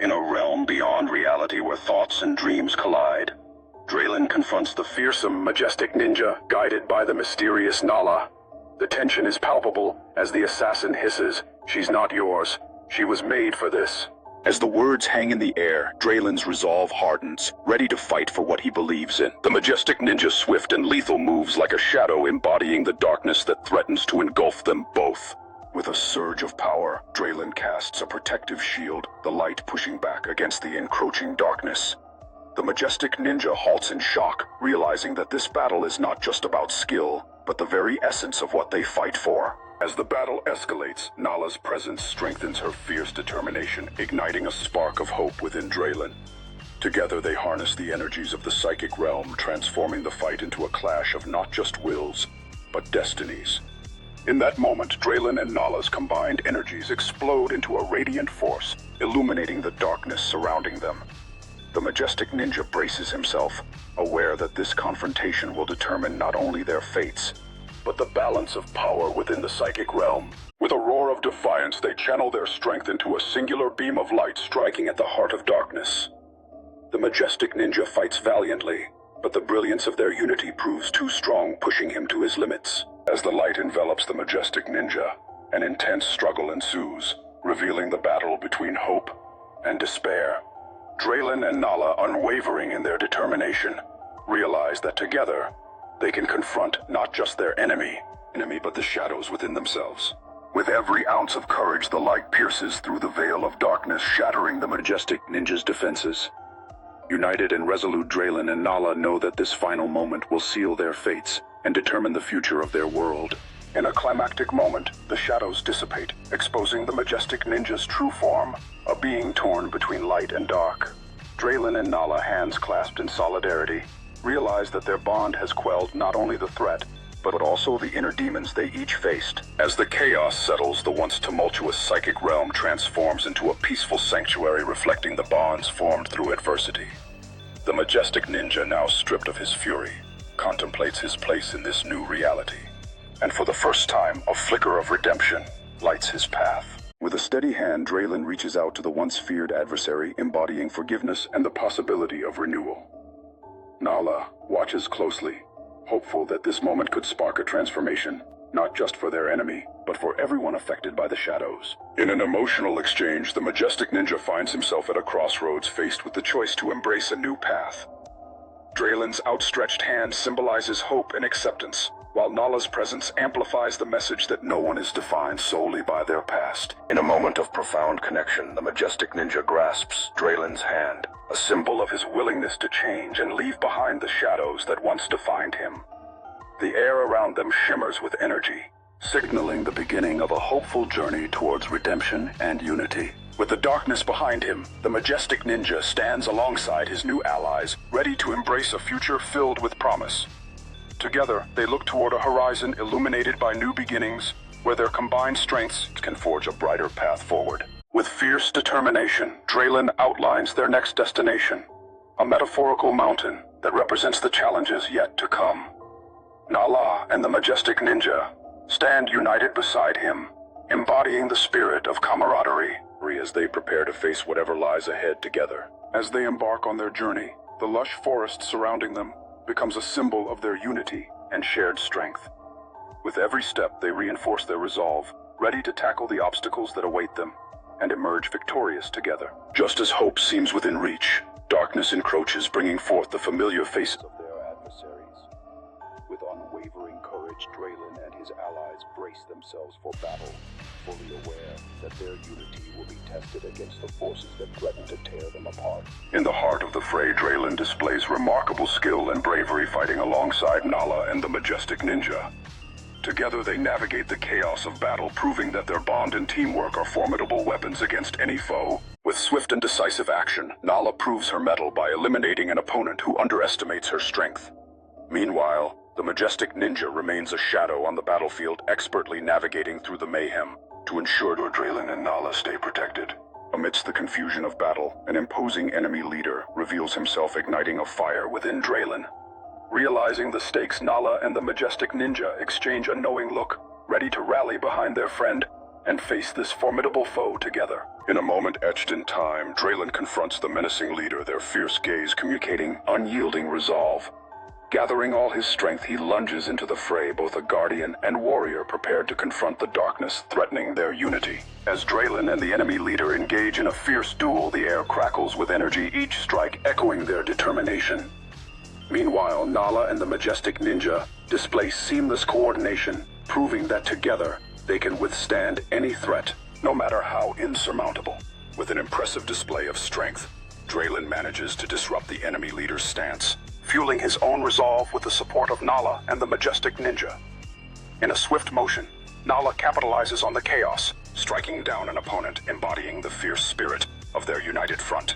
In a realm beyond reality where thoughts and dreams collide, Draylon confronts the fearsome, majestic ninja guided by the mysterious Nala. The tension is palpable as the assassin hisses, "She's not yours. She was made for this." As the words hang in the air, Draylon's resolve hardens, ready to fight for what he believes in. The majestic ninja's swift and lethal moves like a shadow embodying the darkness that threatens to engulf them both. With a surge of power, Draylon casts a protective shield, the light pushing back against the encroaching darkness. The majestic ninja halts in shock, realizing that this battle is not just about skill, but the very essence of what they fight for. As the battle escalates, Nala's presence strengthens her fierce determination, igniting a spark of hope within Draylon. Together they harness the energies of the psychic realm, transforming the fight into a clash of not just wills, but destinies. In that moment, Draylon and Nala's combined energies explode into a radiant force, illuminating the darkness surrounding them. The majestic ninja braces himself, aware that this confrontation will determine not only their fates, but the balance of power within the psychic realm. With a roar of defiance, they channel their strength into a singular beam of light striking at the heart of darkness. The majestic ninja fights valiantly, but the brilliance of their unity proves too strong, pushing him to his limits. As the light envelops the majestic ninja, an intense struggle ensues, revealing the battle between hope and despair. Draylon and Nala, unwavering in their determination, realize that together they can confront not just their enemy, but the shadows within themselves. With every ounce of courage, the light pierces through the veil of darkness, shattering the majestic ninja's defenses. United and resolute, Draylon and Nala know that this final moment will seal their fates and determine the future of their world. In a climactic moment, the shadows dissipate, exposing the majestic ninja's true form, a being torn between light and dark. Draylon and Nala, hands clasped in solidarity, realize that their bond has quelled not only the threat, but also the inner demons they each faced. As the chaos settles, the once tumultuous psychic realm transforms into a peaceful sanctuary reflecting the bonds formed through adversity. The majestic ninja, now stripped of his fury, contemplates his place in this new reality. And for the first time, a flicker of redemption lights his path. With a steady hand, Draylon reaches out to the once feared adversary, embodying forgiveness and the possibility of renewal. Nala watches closely, hopeful that this moment could spark a transformation, not just for their enemy, but for everyone affected by the shadows. In an emotional exchange, the majestic ninja finds himself at a crossroads, faced with the choice to embrace a new path. Draylon's outstretched hand symbolizes hope and acceptance, while Nala's presence amplifies the message that no one is defined solely by their past. In a moment of profound connection, the majestic ninja grasps Draylon's hand, a symbol of his willingness to change and leave behind the shadows that once defined him. The air around them shimmers with energy, signaling the beginning of a hopeful journey towards redemption and unity. With the darkness behind him, the majestic ninja stands alongside his new allies, ready to embrace a future filled with promise. Together, they look toward a horizon illuminated by new beginnings, where their combined strengths can forge a brighter path forward. With fierce determination, Draylon outlines their next destination, a metaphorical mountain that represents the challenges yet to come. Nala and the majestic ninja stand united beside him, embodying the spirit of camaraderie as they prepare to face whatever lies ahead together. As they embark on their journey, the lush forest surrounding them becomes a symbol of their unity and shared strength. With every step, they reinforce their resolve, ready to tackle the obstacles that await them and emerge victorious together. Just as hope seems within reach, darkness encroaches, bringing forth the familiar faces of their adversaries. With unwavering courage, Draylon and his allies brace themselves for battle, fully aware that their unity will be tested against the forces that threaten to tear them apart. In the heart of the fray, Draylon displays remarkable skill and bravery, fighting alongside Nala and the majestic ninja. Together they navigate the chaos of battle, proving that their bond and teamwork are formidable weapons against any foe. With swift and decisive action, Nala proves her mettle by eliminating an opponent who underestimates her strength. Meanwhile, the majestic ninja remains a shadow on the battlefield, expertly navigating through the mayhem to ensure Draylon and Nala stay protected. Amidst the confusion of battle, an imposing enemy leader reveals himself, igniting a fire within Draylon. Realizing the stakes, Nala and the majestic ninja exchange a knowing look, ready to rally behind their friend and face this formidable foe together. In a moment etched in time, Draylon confronts the menacing leader, their fierce gaze communicating unyielding resolve. Gathering all his strength, he lunges into the fray, both a guardian and warrior prepared to confront the darkness threatening their unity. As Draylon and the enemy leader engage in a fierce duel, the air crackles with energy, each strike echoing their determination. Meanwhile, Nala and the majestic ninja display seamless coordination, proving that together they can withstand any threat, no matter how insurmountable. With an impressive display of strength, Draylon manages to disrupt the enemy leader's stance, fueling his own resolve with the support of Nala and the majestic ninja. In a swift motion, Nala capitalizes on the chaos, striking down an opponent embodying the fierce spirit of their united front.